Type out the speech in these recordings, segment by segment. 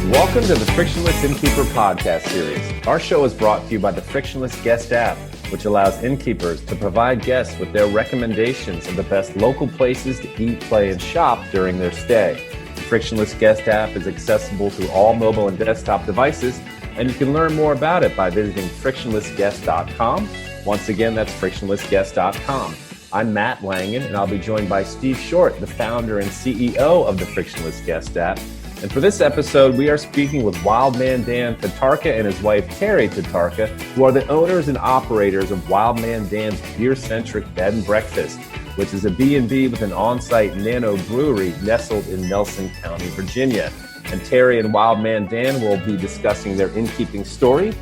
Welcome to the Frictionless Innkeeper podcast series. Our show is brought to you by the Frictionless Guest app, which allows innkeepers to provide guests with their recommendations of the best local places to eat, play, and shop during their stay. The Frictionless Guest app is accessible through all mobile and desktop devices, and you can learn more about it by visiting frictionlessguest.com. Once again, that's frictionlessguest.com. I'm Matt Langen, and I'll be joined by Steve Short, the founder and CEO of the Frictionless Guest app. And for this episode, we are speaking with Wild Man Dan Tatarka and his wife, Terri Tatarka, who are the owners and operators of Wild Man Dan's Beercentric Bed and Breakfast, which is a B&B with an on-site nano brewery nestled in Nelson County, Virginia. And Terri and Wild Man Dan will be discussing their innkeeping story,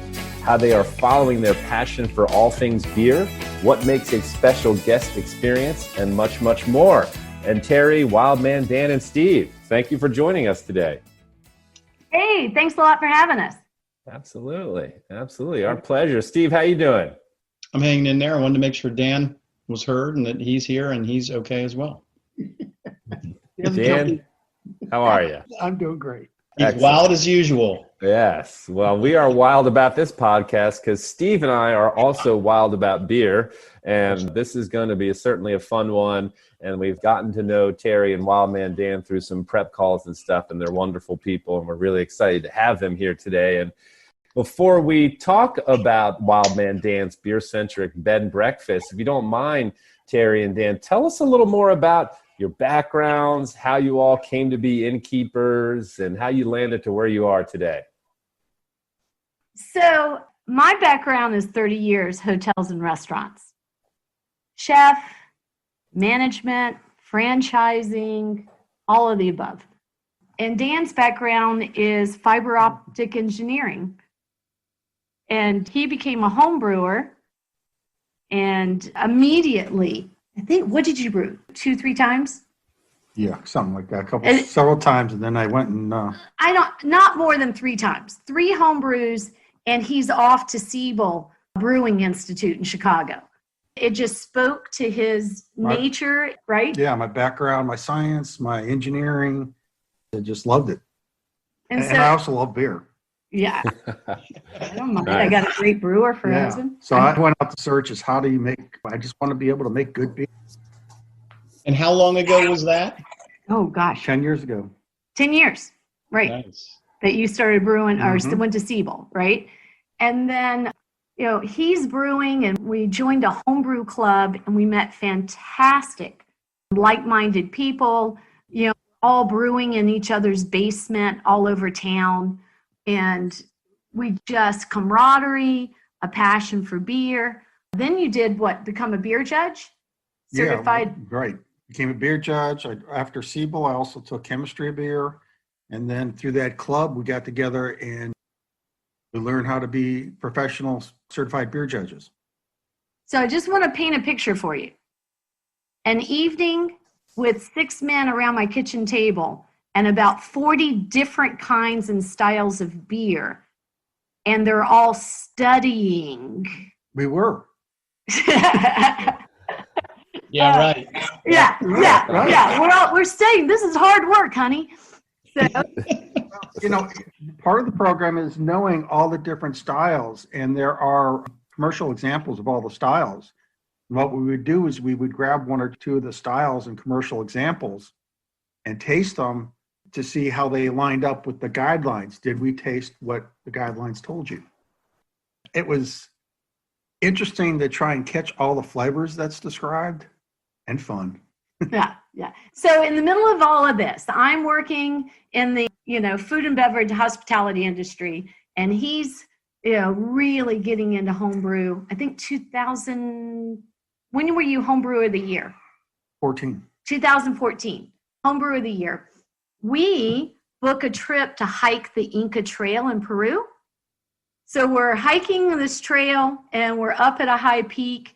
how they are following their passion for all things beer, what makes a special guest experience, and much, much more. And Terri, Wild Man Dan, and Steve, thank you for joining us today. Hey, thanks a lot for having us. Absolutely. Our pleasure. Steve, how you doing? I'm hanging in there. I wanted to make sure Dan was heard and that he's here and he's okay as well. Dan, how are you? I'm doing great. He's wild as usual. Yes. Well, we are wild about this podcast because Steve and I are also wild about beer. And this is going to be certainly a fun one. And we've gotten to know Terri and Wild Man Dan through some prep calls and stuff. And they're wonderful people. And we're really excited to have them here today. And before we talk about Wild Man Dan's Beercentric Bed and Breakfast, if you don't mind, Terri and Dan, tell us a little more about your backgrounds, how you all came to be innkeepers, and how you landed to where you are today. So my background is 30 years, hotels and restaurants. Chef, management, franchising, all of the above. And Dan's background is fiber optic engineering. And he became a home brewer and immediately, I think, what did you brew? 2-3 times? Yeah, something like that. Several times, and then I went and... not more than 3 times. 3 home brews, and he's off to Siebel Brewing Institute in Chicago. It just spoke to his nature, right? Yeah, my background, my science, my engineering. I just loved it. And I also love beer. Yeah. I don't mind. Nice. I got a great brewer for husband. So I went out to search is how do you make, I just want to be able to make good beer. And how long ago was that? Oh, gosh. 10 years ago. 10 years, right. Nice. That you started brewing or went to Siebel, right? And then, he's brewing and we joined a homebrew club and we met fantastic, like-minded people, all brewing in each other's basement all over town. And we just camaraderie, a passion for beer. Then you did what? Become a beer judge? Certified? Yeah, right. Became a beer judge. After Siebel, I also took chemistry of beer. And then through that club, we got together and we learned how to be professional certified beer judges. So I just want to paint a picture for you. An evening with 6 men around my kitchen table and about 40 different kinds and styles of beer. And they're all studying. We were. Yeah, right. Yeah. We're studying. This is hard work, honey. So. Part of the program is knowing all the different styles. And there are commercial examples of all the styles. And what we would do is we would grab 1 or 2 of the styles and commercial examples and taste them to see how they lined up with the guidelines. Did we taste what the guidelines told you? It was interesting to try and catch all the flavors that's described and fun. Yeah. So in the middle of all of this, I'm working in the, food and beverage hospitality industry, and he's, really getting into homebrew. I think 2000, when were you homebrew of the year? 2014, homebrew of the year. We book a trip to hike the Inca Trail in Peru. So we're hiking this trail and we're up at a high peak,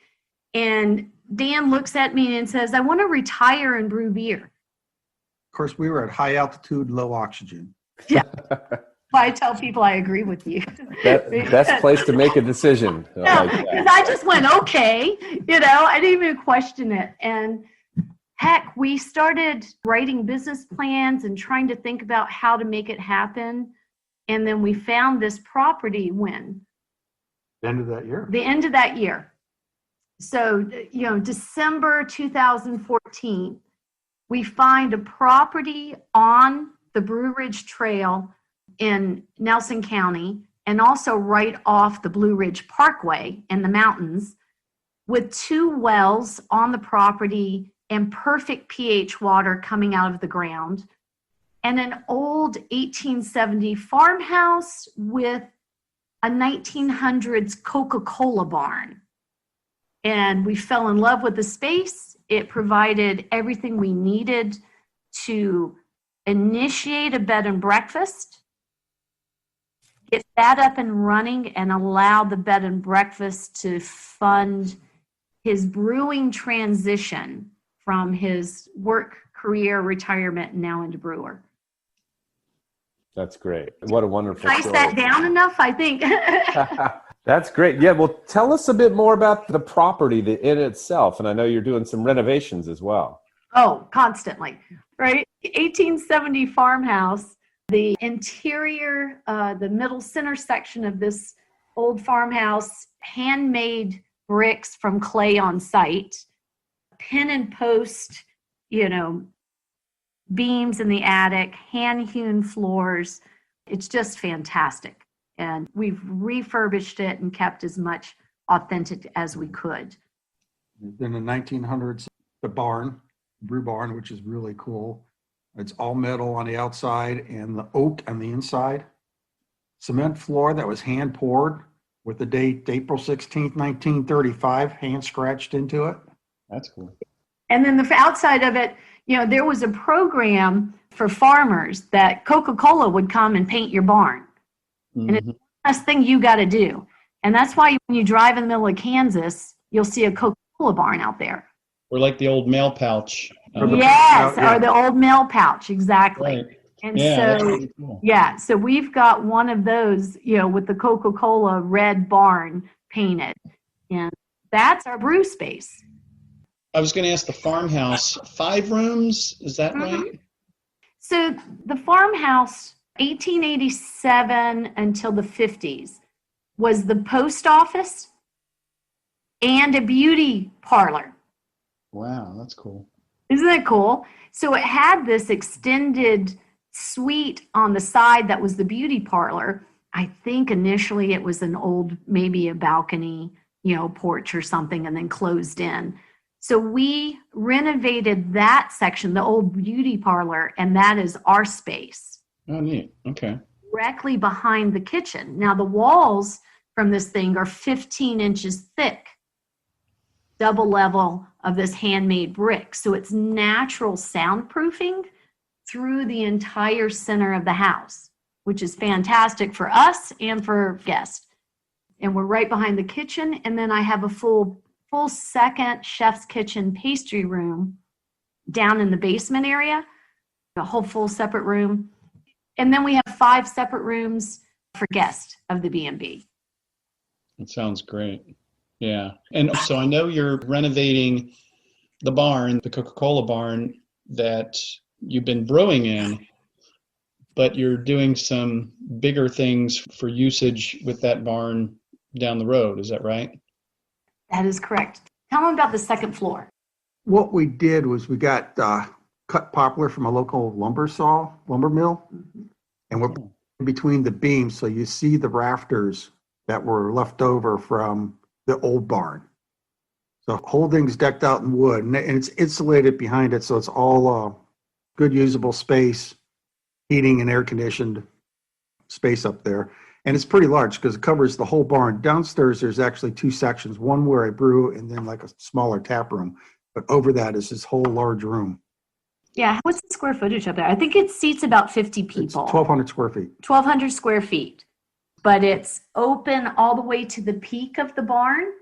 and Dan looks at me and says, I want to retire and brew beer. Of course, we were at high altitude, low oxygen. Yeah. I tell people I agree with you. Best place to make a decision. No, because I just went, okay. I didn't even question it. And heck, we started writing business plans and trying to think about how to make it happen. And then we found this property when? The end of that year. The end of that year. So, December 2014, we find a property on the Blue Ridge Trail in Nelson County and also right off the Blue Ridge Parkway in the mountains with 2 wells on the property and perfect pH water coming out of the ground, and an old 1870 farmhouse with a 1900s Coca-Cola barn. And we fell in love with the space. It provided everything we needed to initiate a bed and breakfast, get that up and running, and allow the bed and breakfast to fund his brewing transition from his work career retirement now into brewer. That's great. What a wonderful Did I story. sat down enough, I think. That's great. Yeah, well, tell us a bit more about the property in itself. And I know you're doing some renovations as well. Oh, constantly, right? 1870 farmhouse, the interior, the middle center section of this old farmhouse, handmade bricks from clay on site, pin and post, beams in the attic, hand-hewn floors. It's just fantastic. And we've refurbished it and kept as much authentic as we could. In the 1900s, the barn, brew barn, which is really cool. It's all metal on the outside and the oak on the inside. Cement floor that was hand poured with the date April 16th, 1935, hand scratched into it. That's cool. And then the outside of it, there was a program for farmers that Coca-Cola would come and paint your barn. Mm-hmm. And it's the best thing you got to do. And that's why when you drive in the middle of Kansas, you'll see a Coca-Cola barn out there. Or like the old mail pouch. Yes, or the old mail pouch, exactly. Right. And that's so, really cool. so we've got one of those, with the Coca-Cola red barn painted. And that's our brew space. I was going to ask the farmhouse, 5 rooms, is that right? So the farmhouse, 1887 until the 50s, was the post office and a beauty parlor. Wow, that's cool. Isn't that cool? So it had this extended suite on the side that was the beauty parlor. I think initially it was an old, maybe a balcony, porch or something, and then closed in. So we renovated that section, the old beauty parlor, and that is our space. Oh, neat. Okay. Directly behind the kitchen. Now the walls from this thing are 15 inches thick, double level of this handmade brick. So it's natural soundproofing through the entire center of the house, which is fantastic for us and for guests. And we're right behind the kitchen. And then I have a full second chef's kitchen pastry room down in the basement area, a whole full separate room. And then we have 5 separate rooms for guests of the B&B. That sounds great. Yeah. And so I know you're renovating the barn, the Coca-Cola barn that you've been brewing in, but you're doing some bigger things for usage with that barn down the road. Is that right? That is correct. Tell them about the second floor. What we did was we got cut poplar from a local lumber mill, and we're in between the beams, so you see the rafters that were left over from the old barn. So the whole thing's decked out in wood, and it's insulated behind it, so it's all good usable space, heating and air conditioned space up there. And it's pretty large because it covers the whole barn. Downstairs, there's actually 2 sections, one where I brew and then like a smaller tap room. But over that is this whole large room. Yeah, what's the square footage up there? I think it seats about 50 people. It's 1,200 square feet. 1,200 square feet. But it's open all the way to the peak of the barn.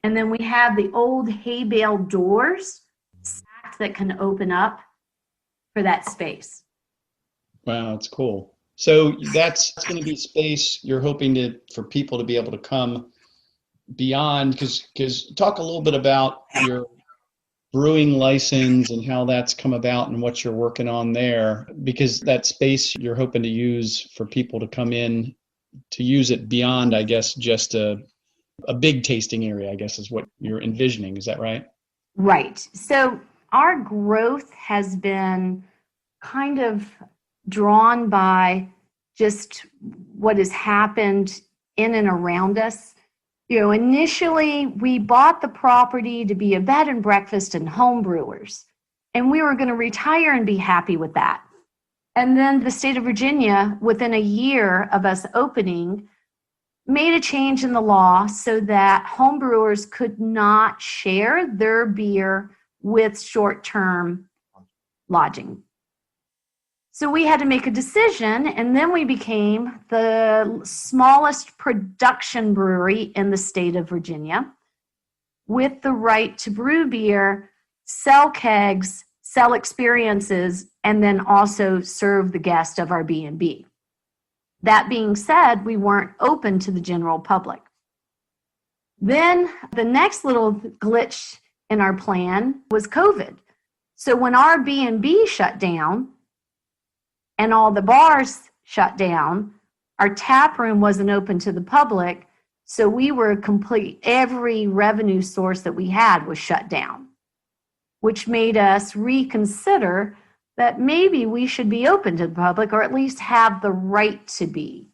And then we have the old hay bale doors stacked that can open up for that space. Wow, that's cool. So that's going to be space you're hoping for people to be able to come beyond, because talk a little bit about your brewing license and how that's come about and what you're working on there, because that space you're hoping to use for people to come in to use it beyond, I guess, just a big tasting area, I guess is what you're envisioning. Is that right? Right. So our growth has been kind of drawn by just what has happened in and around us. Initially we bought the property to be a bed and breakfast and home brewers, and we were going to retire and be happy with that. And then the state of Virginia, within a year of us opening, made a change in the law so that home brewers could not share their beer with short-term lodging. So we had to make a decision, and then we became the smallest production brewery in the state of Virginia with the right to brew beer, sell kegs, sell experiences, and then also serve the guest of our B&B. That being said, we weren't open to the general public. Then the next little glitch in our plan was COVID. So when our B&B shut down and all the bars shut down, our tap room wasn't open to the public. So we were every revenue source that we had was shut down, which made us reconsider that maybe we should be open to the public, or at least have the right to be.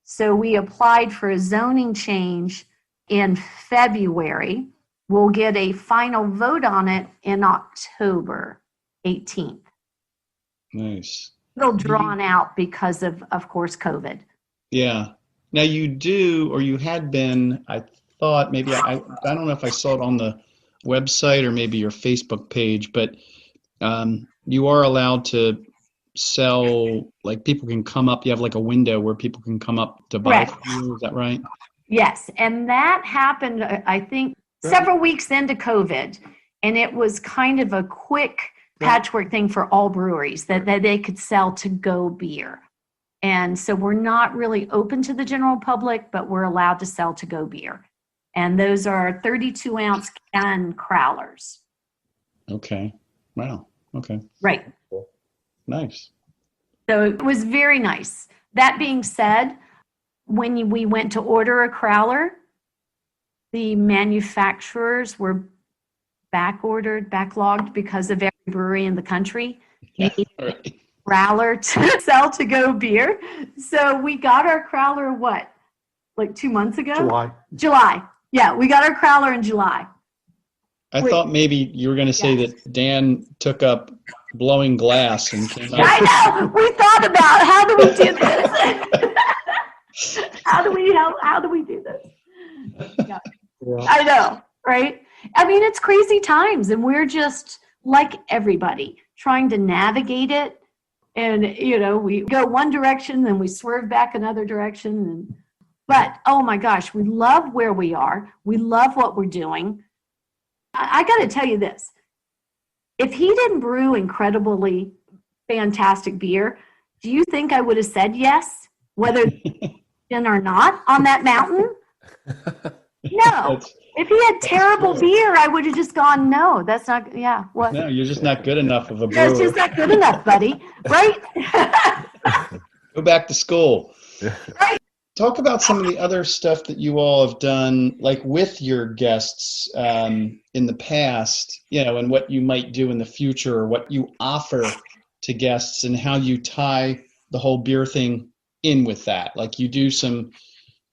So we applied for a zoning change in February. We'll get a final vote on it in October 18th. Nice. A little drawn out because of course, COVID. Yeah. Now you do, or you had been, I thought maybe, I don't know if I saw it on the website or maybe your Facebook page, but you are allowed to sell, like people can come up, you have like a window where people can come up to buy from you, is that right? Yes, and that happened, I think, several weeks into COVID, and it was kind of a quick patchwork thing for all breweries that they could sell to-go beer. And so we're not really open to the general public, but we're allowed to sell to-go beer. And those are 32-ounce can crowlers. Okay. Wow. Okay. Right. Nice. So it was very nice. That being said, when we went to order a crowler, the manufacturers were backlogged because of every brewery in the country needed a crowler to sell to-go beer. So we got our crowler, like 2 months ago? July. Yeah, we got our crowler in July. I thought maybe you were going to say that Dan took up blowing glass and came out. I know. We thought about how do we do this? How do we do this? Yeah. I know, right? I mean, it's crazy times, and we're just like everybody trying to navigate it. And we go one direction, then we swerve back another direction. But oh my gosh, we love where we are. We love what we're doing. I got to tell you this. If he didn't brew incredibly fantastic beer, do you think I would have said yes, whether in or not, on that mountain? No. If he had terrible beer, I would have just gone, no, that's not, yeah. What? No, you're just not good enough of a brewer. That's just not good enough, buddy. Right? Go back to school. Right. Talk about some of the other stuff that you all have done, like with your guests in the past, and what you might do in the future, or what you offer to guests, and how you tie the whole beer thing in with that. Like you do some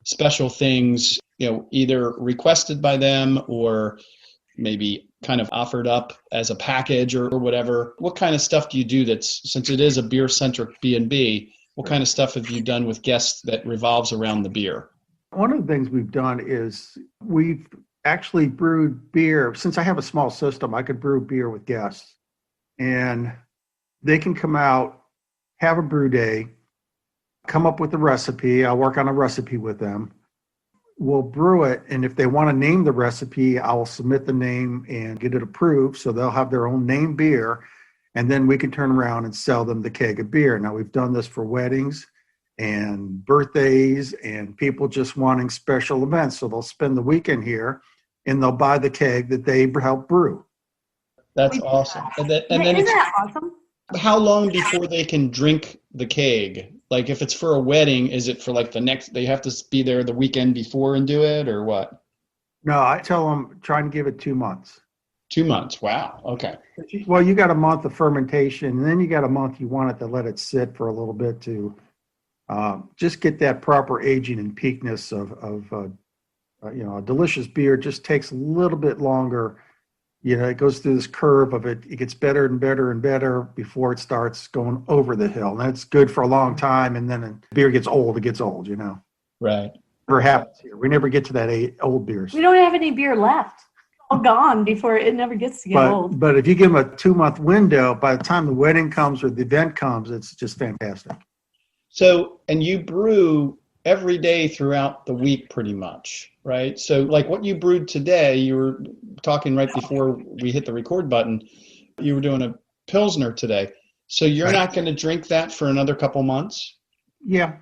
special things, either requested by them or maybe kind of offered up as a package or whatever. What kind of stuff do you do since it is a beer-centric B&B, what kind of stuff have you done with guests that revolves around the beer? One of the things we've done is we've actually brewed beer. Since I have a small system, I could brew beer with guests. And they can come out, have a brew day, come up with a recipe. I'll work on a recipe with them. We'll brew it. And if they want to name the recipe, I will submit the name and get it approved. So they'll have their own name beer. And then we can turn around and sell them the keg of beer. Now, we've done this for weddings and birthdays and people just wanting special events. So they'll spend the weekend here and they'll buy the keg that they helped brew. That's awesome. And then Isn't that awesome? how long before they can drink the keg? Like if it's for a wedding, is it for like they have to be there the weekend before and do it, or what? No, I tell them try and give it 2 months. 2 months. Wow. Okay. Well, you got a month of fermentation, and then you got a month you want it to let it sit for a little bit to just get that proper aging and peakness of a delicious beer. Just takes a little bit longer. It goes through this curve of it. It gets better and better and better before it starts going over the hill. And that's good for a long time. And then the beer gets old. It gets old, Right. Never happens here. We never get to that old beers. We don't have any beer left. All gone before it never gets to get old. But if you give them a 2-month window, by the time the wedding comes or the event comes, it's just fantastic. So, and you brew every day throughout the week pretty much, right? So like what you brewed today, you were talking right before we hit the record button, you were doing a Pilsner today. So you're not going to drink that for another couple months? Yeah.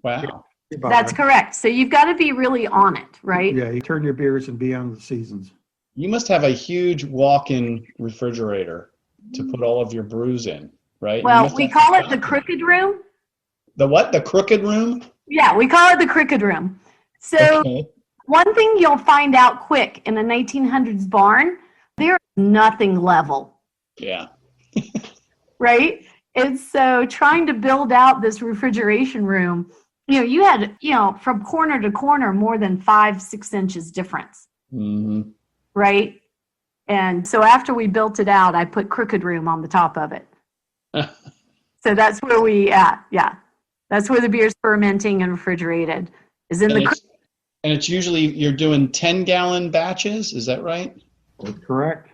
Wow. That's correct. So you've got to be really on it, right? Yeah, you turn your beers and be on the seasons. You must have a huge walk-in refrigerator to put all of your brews in, right? Well, we call it the crooked room. The what? The crooked room? Yeah, we call it the crooked room. So one thing you'll find out quick in a 1900s barn, there's nothing level. Yeah. Right? And so trying to build out this refrigeration room, you had, from corner to corner, more than 5-6 inches difference. Mm-hmm. Right? And so after we built it out, I put crooked room on the top of it. So that's where that's where the beer's fermenting and refrigerated. Is in and it's usually you're doing 10-gallon batches, is that right? That's correct.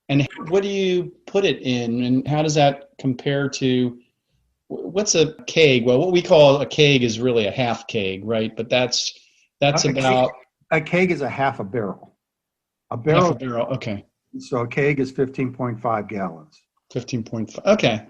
And what do you put it in, and how does that compare to what's a keg? Well, what we call a keg is really a half keg, right? But that's about a keg is a half a barrel. Half a barrel, okay. So a keg is 15.5 gallons. 15.5. Okay.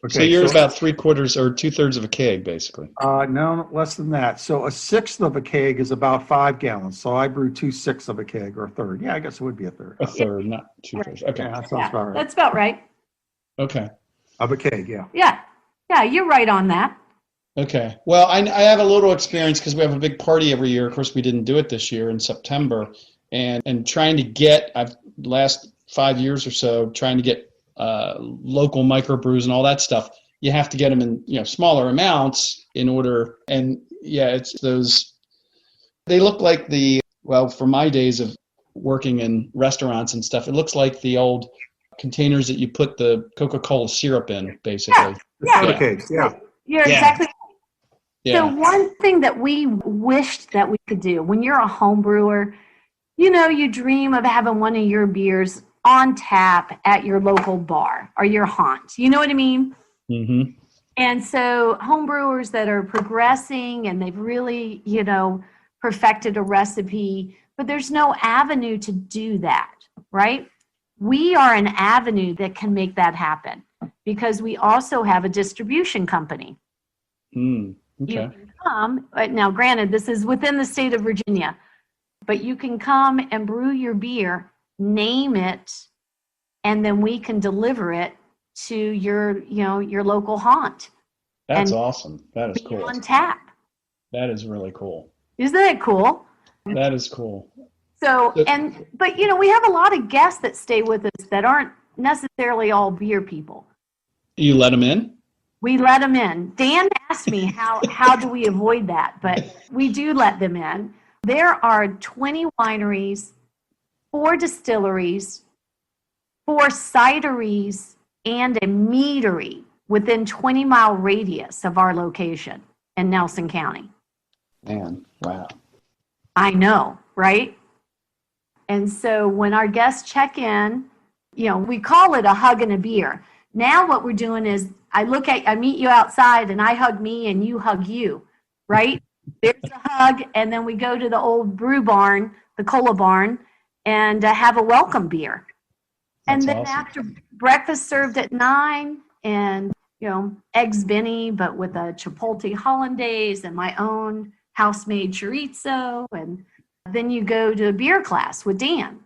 So you're about 3/4 or 2/3 of a keg, basically. No, less than that. So 1/6 of a keg is about 5 gallons. So I brew 2/6 of a keg, or a third. Yeah, I guess it would be a third. A third, not 2/3. Okay. Yeah, that sounds about right. That's about right. Okay. Of a keg, yeah. Yeah, you're right on that. Okay. Well, I have a little experience because we have a big party every year. Of course, we didn't do it this year in September, and trying to get last 5 years or so trying to get local microbrews and all that stuff. You have to get them in smaller amounts in order. And it's those. They look like from my days of working in restaurants and stuff, it looks like the old containers that you put the Coca-Cola syrup in, basically. Yeah. Cakes, yeah. You're exactly right. Yeah. So one thing that we wished that we could do when you're a home brewer, you dream of having one of your beers on tap at your local bar or your haunt. You know what I mean? Mm-hmm. And so home brewers that are progressing and they've really, perfected a recipe, but there's no avenue to do that, right? We are an avenue that can make that happen because we also have a distribution company. Okay. You can come, now granted, this is within the state of Virginia, but you can come and brew your beer, name it, and then we can deliver it to your local haunt. That's awesome. That is cool. On tap. That is really cool. Isn't that cool? That is cool. But we have a lot of guests that stay with us that aren't necessarily all beer people. You let them in? We let them in. Dan asked me how do we avoid that, but we do let them in. There are 20 wineries, 4 distilleries, 4 cideries, and a meadery within 20-mile radius of our location in Nelson County. Man, wow. I know, right? And so when our guests check in, we call it a hug and a beer. Now what we're doing is I meet you outside and I hug me and you hug you, right? There's a hug, and then we go to the old brew barn, the cola barn, and have a welcome beer. That's and then awesome. After breakfast served at 9 and, eggs Benny, but with a Chipotle hollandaise and my own house-made chorizo. And then you go to a beer class with Dan.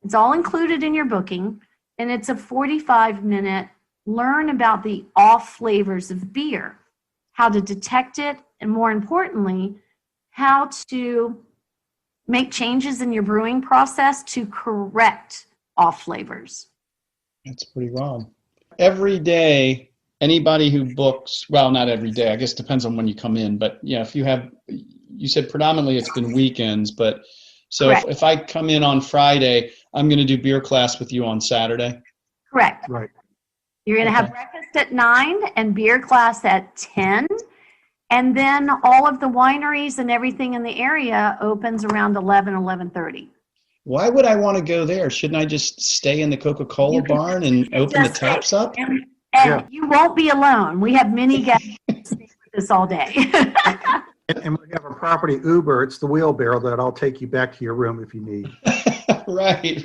It's all included in your booking. And it's a 45-minute learn about the off flavors of beer, how to detect it, and more importantly, how to make changes in your brewing process to correct off flavors. That's pretty wild. Every day, anybody who books, well, not every day, I guess it depends on when you come in, but if you said predominantly it's been weekends, but so if I come in on Friday, I'm going to do beer class with you on Saturday? Correct. Right. You're going to have breakfast at 9 and beer class at 10. And then all of the wineries and everything in the area opens around 11:30. Why would I want to go there? Shouldn't I just stay in the Coca-Cola barn and open the taps up? And you won't be alone. We have many guests stay with us all day. And we have a property Uber. It's the wheelbarrow that I'll take you back to your room if you need. Right.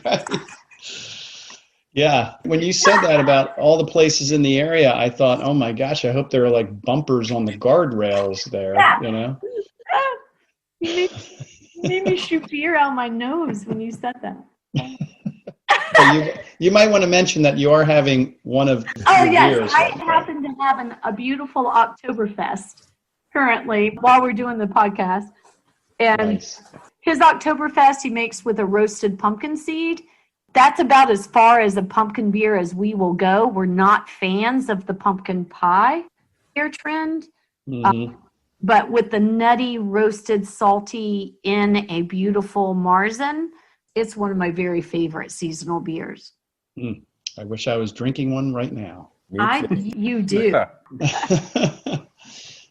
Yeah. When you said that about all the places in the area, I thought, oh my gosh, I hope there are like bumpers on the guardrails there, You made me shoot beer out my nose when you said that. Well, you might want to mention that you are having one of your beers. I happen to have a beautiful Oktoberfest currently while we're doing the podcast. And Nice. His Oktoberfest he makes with a roasted pumpkin seed. That's about as far as a pumpkin beer as we will go. We're not fans of the pumpkin pie beer trend. Mm-hmm. But with the nutty, roasted, salty in a beautiful Marzen, it's one of my very favorite seasonal beers. I wish I was drinking one right now. You do.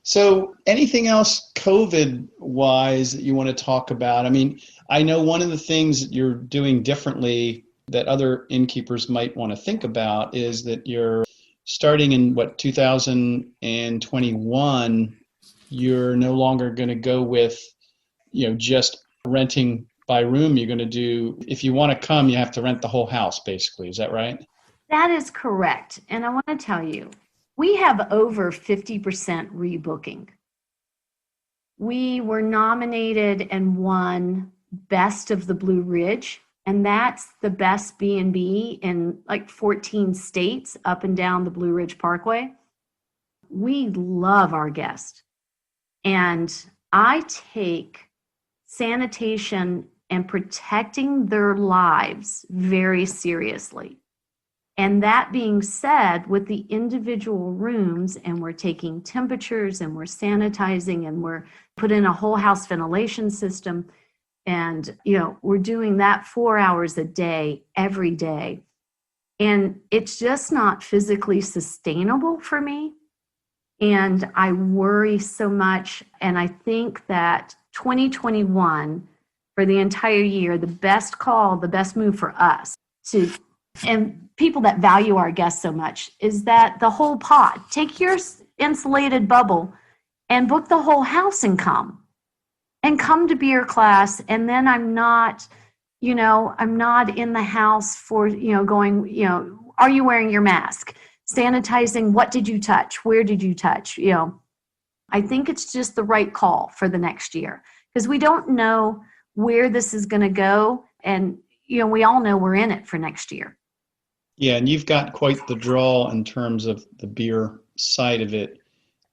So anything else COVID-wise that you want to talk about? I mean, I know one of the things that you're doing differently that other innkeepers might want to think about is that you're starting in 2021, you're no longer going to go with, just renting by room. You're going to do, if you want to come, you have to rent the whole house, basically. Is that right? That is correct. And I want to tell you, we have over 50% rebooking. We were nominated and won Best of the Blue Ridge, and that's the best B&B in like 14 states up and down the Blue Ridge Parkway. We love our guests. And I take sanitation and protecting their lives very seriously. And that being said, with the individual rooms, and we're taking temperatures and we're sanitizing and we're putting a whole house ventilation system, and we're doing that 4 hours a day, every day. And it's just not physically sustainable for me. And I worry so much. And I think that 2021, for the entire year, the best call, the best move for us and people that value our guests so much is that the whole pod, take your insulated bubble and book the whole house and come to beer class. And then I'm not in the house for, going, are you wearing your mask? Sanitizing, what did you touch? Where did you touch? I think it's just the right call for the next year because we don't know where this is going to go. And, we all know we're in it for next year. Yeah, and you've got quite the draw in terms of the beer side of it.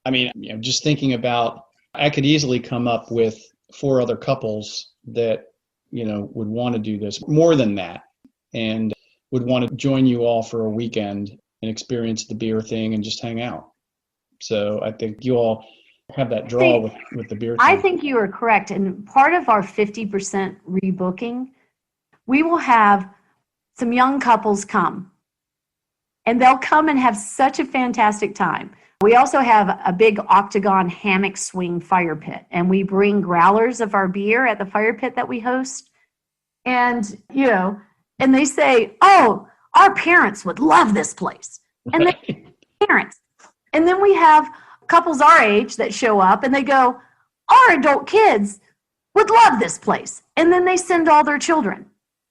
I mean, just thinking about, I could easily come up with 4 other couples that, would want to do this, more than that, and would want to join you all for a weekend and experience the beer thing and just hang out. So I think you all have that draw with the beer thing. I think you are correct. And part of our 50% rebooking, we will have some young couples come. And they'll come and have such a fantastic time. We also have a big octagon hammock swing fire pit. And we bring growlers of our beer at the fire pit that we host. And, and they say, oh, our parents would love this place. And they parents. And then we have couples our age that show up and they go, our adult kids would love this place. And then they send all their children.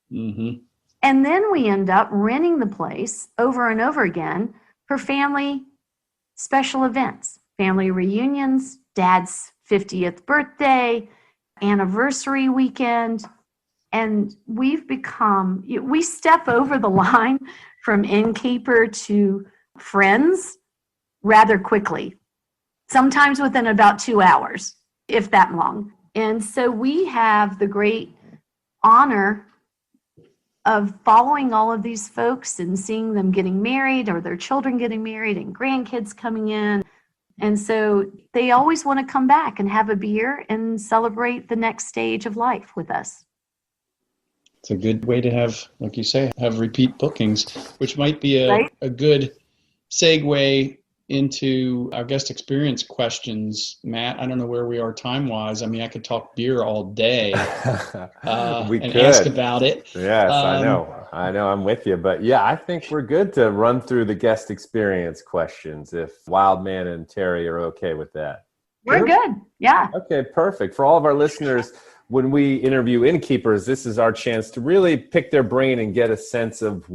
Mm-hmm. And then we end up renting the place over and over again for family special events, family reunions, dad's 50th birthday, anniversary weekend. And we step over the line from innkeeper to friends rather quickly, sometimes within about 2 hours, if that long. And so we have the great honor of following all of these folks and seeing them getting married or their children getting married and grandkids coming in. And so they always want to come back and have a beer and celebrate the next stage of life with us. It's a good way to have, like you say, have repeat bookings, which might be Right? a good segue into our guest experience questions. Matt, I don't know where we are time-wise. I mean, I could talk beer all day and ask about it. Yes, I know. I'm with you. But yeah, I think we're good to run through the guest experience questions if Wild Man and Terri are okay with that. We're good. Yeah. Okay, perfect. For all of our listeners, when we interview innkeepers, this is our chance to really pick their brain and get a sense of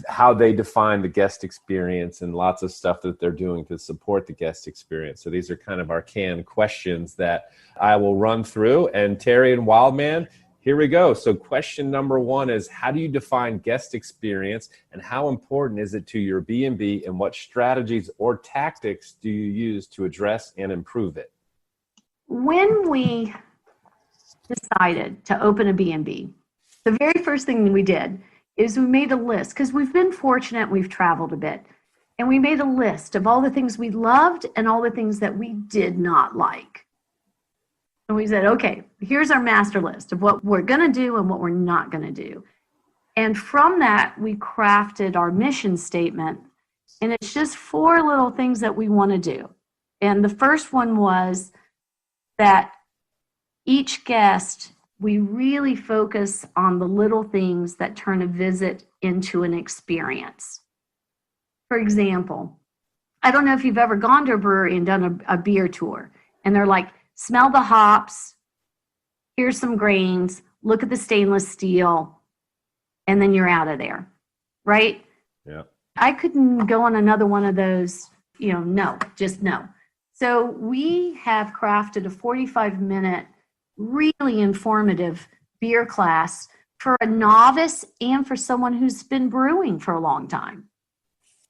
how they define the guest experience and lots of stuff that they're doing to support the guest experience. So these are kind of our canned questions that I will run through. And Terri and Wildman, here we go. So question number 1 is, how do you define guest experience and how important is it to your B&B, and what strategies or tactics do you use to address and improve it? When we decided to open a B&B, the very first thing we did is we made a list, because we've been fortunate, we've traveled a bit, and we made a list of all the things we loved and all the things that we did not like. And we said, okay, here's our master list of what we're going to do and what we're not going to do. And from that, we crafted our mission statement, and it's just 4 little things that we want to do. And the first one was that each guest, we really focus on the little things that turn a visit into an experience. For example, I don't know if you've ever gone to a brewery and done a beer tour, and they're like, smell the hops, here's some grains, look at the stainless steel, and then you're out of there, right? Yeah. I couldn't go on another one of those, no. So we have crafted a 45-minute really informative beer class for a novice and for someone who's been brewing for a long time,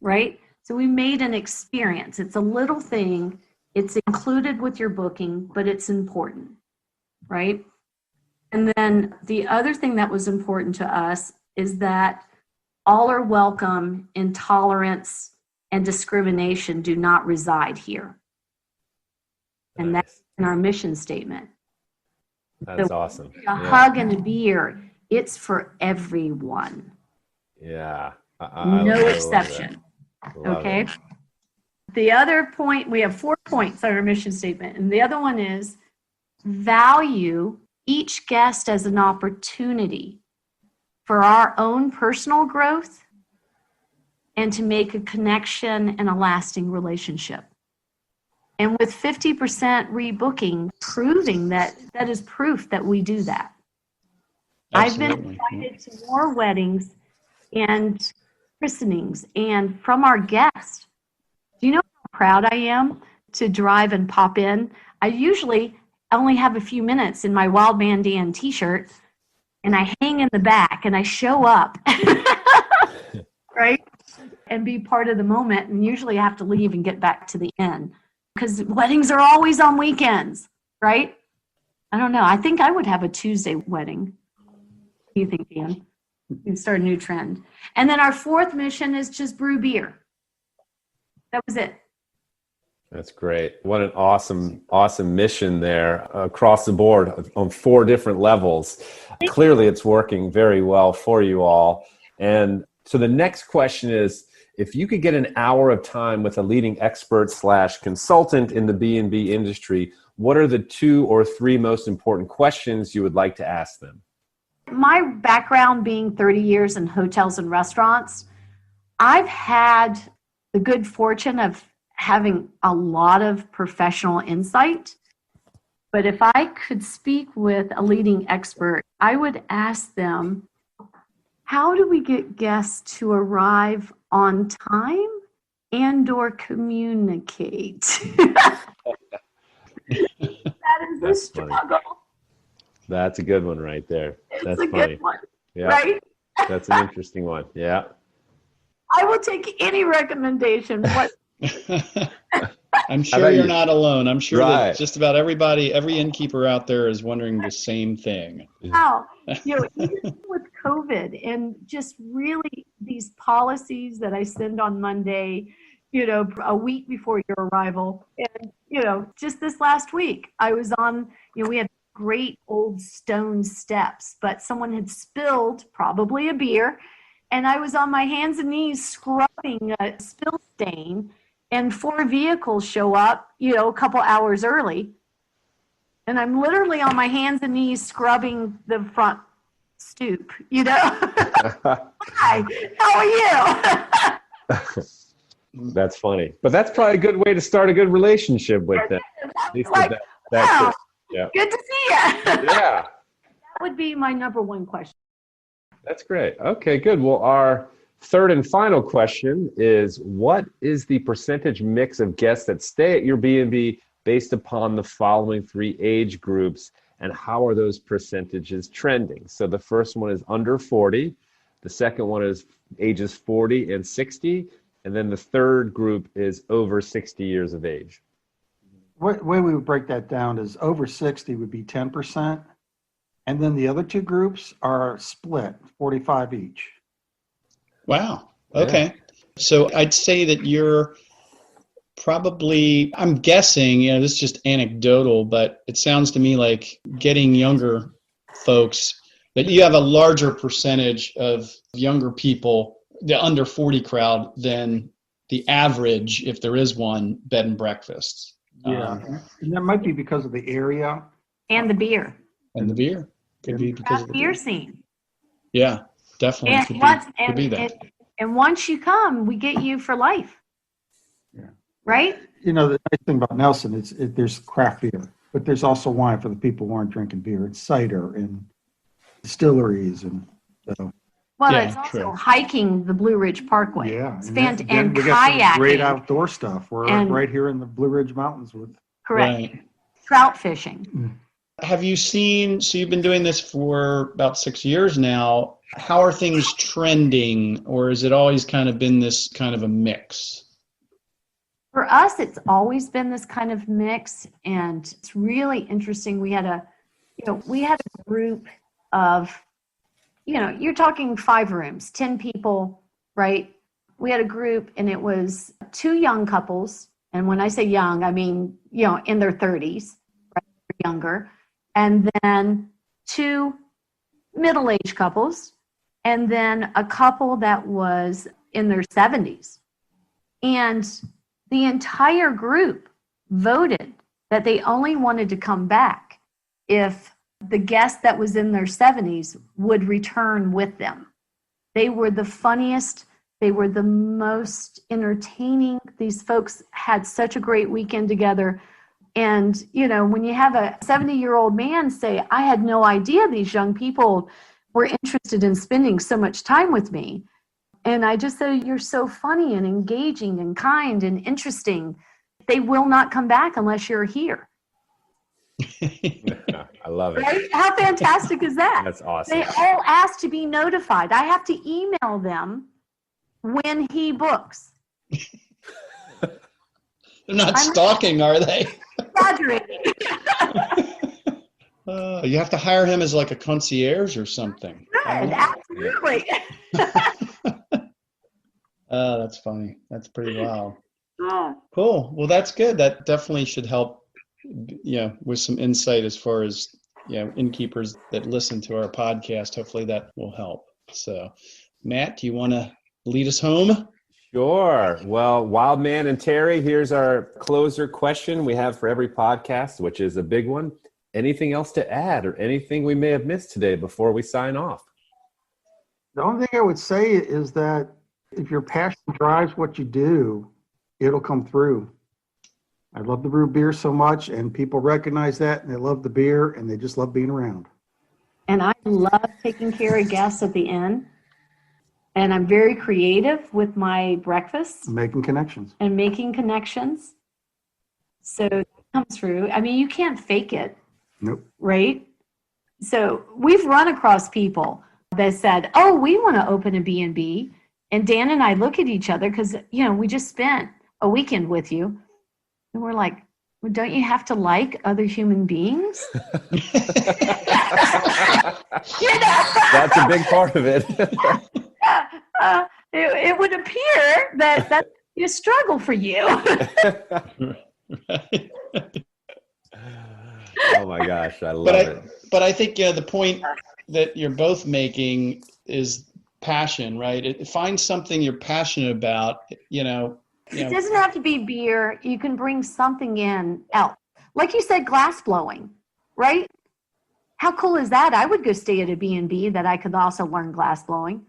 right? So we made an experience. It's a little thing. It's included with your booking, but it's important, right? And then the other thing that was important to us is that all are welcome. Intolerance and discrimination do not reside here. And that's in our mission statement. That's awesome. A hug and a beer, it's for everyone. Yeah. No exception. Okay. The other point, we have 4 points on our mission statement. And the other one is value each guest as an opportunity for our own personal growth and to make a connection and a lasting relationship. And with 50% rebooking, proving that is proof that we do that. Absolutely. I've been invited to more weddings and christenings, and from our guests. Do you know how proud I am to drive and pop in? I usually only have a few minutes in my Wild Man Dan t-shirt, and I hang in the back and I show up, right? And be part of the moment. And usually I have to leave and get back to the inn, because weddings are always on weekends, right? I don't know. I think I would have a Tuesday wedding. What do you think, Dan? We can start a new trend. And then our 4th mission is just brew beer. That was it. That's great. What an awesome mission there across the board on 4 different levels. Clearly it's working very well for you all. And so the next question is, if you could get an hour of time with a leading expert / consultant in the B&B industry, what are the 2 or 3 most important questions you would like to ask them? My background being 30 years in hotels and restaurants, I've had the good fortune of having a lot of professional insight. But if I could speak with a leading expert, I would ask them, how do we get guests to arrive on time and/or communicate? That is a struggle. Funny. That's a good one right there. That's a funny. Good one, yeah. right? That's an interesting one. Yeah. I will take any recommendation. What? I'm sure you're not alone. I'm sure Right. that just about everybody, every innkeeper out there is wondering the same thing. Wow. Even with COVID and just really these policies that I send on Monday, a week before your arrival. And, just this last week, I was on, we had great old stone steps, but someone had spilled probably a beer. And I was on my hands and knees scrubbing a spill stain, and 4 vehicles show up, a couple hours early. And I'm literally on my hands and knees scrubbing the front stoop, Hi, how are you? That's funny. But that's probably a good way to start a good relationship with them. At least like, with that yeah. Good to see you. Yeah. That would be my number one question. That's great. Okay, good. Well, our third and final question is, what is the percentage mix of guests that stay at your B&B based upon the following 3 age groups, and how are those percentages trending? So the first one is under 40, the second one is ages 40 and 60, and then the third group is over 60 years of age. The way we would break that down is over 60 would be 10%, and then the other 2 groups are split, 45 each. Wow. Okay. Yeah. So I'd say that you're probably, I'm guessing, this is just anecdotal, but it sounds to me like getting younger folks, that you have a larger percentage of younger people, the under 40 crowd, than the average, if there is one, bed and breakfasts. Yeah. And that might be because of the area. And the beer. And the beer. Could be because of the beer scene. Yeah, definitely. And could be that. And once you come, we get you for life. Yeah. Right? The nice thing about Nelson is there's craft beer, but there's also wine for the people who aren't drinking beer. It's cider and distilleries, and so. Well, it's also true. Hiking the Blue Ridge Parkway. Yeah, it's fantastic. And we kayaking. Got some great outdoor stuff. We're right here in the Blue Ridge Mountains with. Correct. Right. Trout fishing. Have you seen? So you've been doing this for about 6 years now. How are things trending, or has it always kind of been this kind of a mix? For us, it's always been this kind of mix, and it's really interesting. We had a group of, you're talking 5 rooms, 10 people, right? We had a group, and it was 2 young couples, and when I say young, I mean, in their 30s, right, or younger, and then 2 middle-aged couples, and then a couple that was in their 70s, and the entire group voted that they only wanted to come back if the guest that was in their 70s would return with them. They were the funniest. They were the most entertaining. These folks had such a great weekend together. And, when you have a 70-year-old man say, I had no idea these young people were interested in spending so much time with me. And I just said, you're so funny and engaging and kind and interesting. They will not come back unless you're here. I love it. Right? How fantastic is that? That's awesome. They all ask to be notified. I have to email them when he books. They're not stalking, are they? Exaggerating. You have to hire him as like a concierge or something. Good, absolutely. That's funny. That's pretty wild. Oh. Cool. Well, that's good. That definitely should help, with some insight as far as, innkeepers that listen to our podcast. Hopefully that will help. So, Matt, do you want to lead us home? Sure. Well, Wild Man and Terri, here's our closer question we have for every podcast, which is a big one. Anything else to add or anything we may have missed today before we sign off? The only thing I would say is that if your passion drives what you do, it'll come through. I love to brew beer so much, and people recognize that, and they love the beer, and they just love being around. And I love taking care of guests at the inn. And I'm very creative with my breakfast. Making connections. And making connections. So it comes through. I mean, you can't fake it. Nope. Right? So we've run across people that said, oh, we want to open a B&B. And Dan and I look at each other because, we just spent a weekend with you. And we're like, well, don't you have to like other human beings? That's a big part of it. It would appear that that's a struggle for you. Oh my gosh, I love it. But I think the point that you're both making is passion, right? Find something you're passionate about. It doesn't have to be beer. You can bring something in else. Like you said, glass blowing, right? How cool is that? I would go stay at a B&B that I could also learn glass blowing.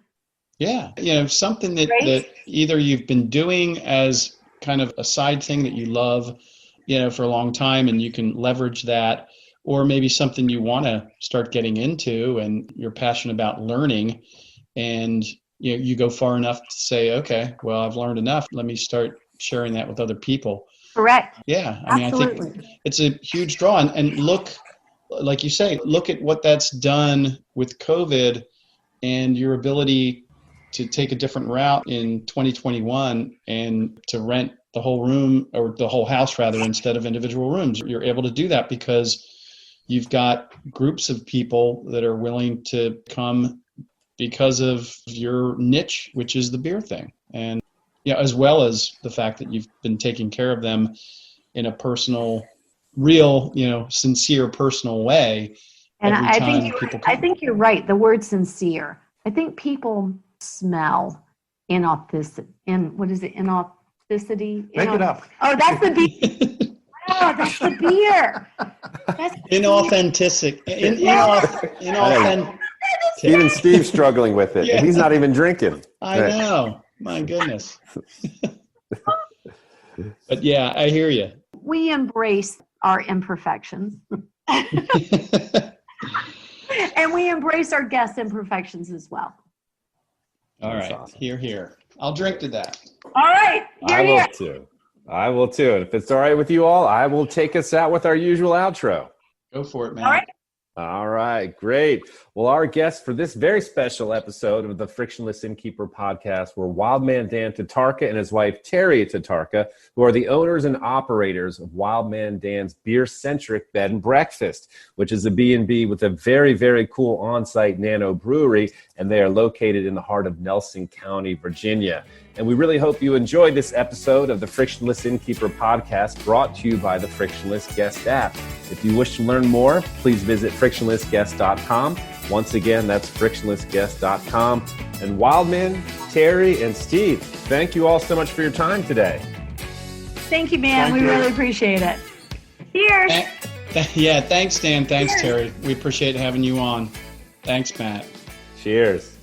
Yeah, something that either you've been doing as kind of a side thing that you love, for a long time, and you can leverage that, or maybe something you want to start getting into and you're passionate about learning, and you go far enough to say, okay, well, I've learned enough. Let me start sharing that with other people. Correct. Yeah. Absolutely. I think it's a huge draw. And look, like you say, look at what that's done with COVID and your ability to take a different route in 2021 and to rent the whole room, or the whole house rather, instead of individual rooms. You're able to do that because you've got groups of people that are willing to come because of your niche, which is the beer thing. And as well as the fact that you've been taking care of them in a personal, real, sincere, personal way. And I think you're right. The word sincere. I think people smell inauthenticity. Inauthenticity. Make it up. Oh, that's the beer. Wow, that's the beer. That's inauthentic. Inauthentic. Even Steve's struggling with it. Yeah. And he's not even drinking. I know. My goodness. But yeah, I hear you. We embrace our imperfections. And we embrace our guests' imperfections as well. All right. Awesome. Here. I'll drink to that. All right. I will too. And if it's all right with you all, I will take us out with our usual outro. Go for it, man. All right. All right, great. Well, our guests for this very special episode of the Frictionless Innkeeper podcast were Wild Man Dan Tatarka and his wife, Terri Tatarka, who are the owners and operators of Wild Man Dan's Beercentric Bed and Breakfast, which is a B&B with a very, very cool on-site nano brewery, and they are located in the heart of Nelson County, Virginia. And we really hope you enjoyed this episode of the Frictionless Innkeeper podcast, brought to you by the Frictionless Guest app. If you wish to learn more, please visit frictionlessguest.com. Once again, that's frictionlessguest.com. And Wildman, Terri, and Steve, thank you all so much for your time today. Thank you, man. We really appreciate it. Cheers. Yeah, thanks, Dan. Thanks, Terri. We appreciate having you on. Thanks, Matt. Cheers.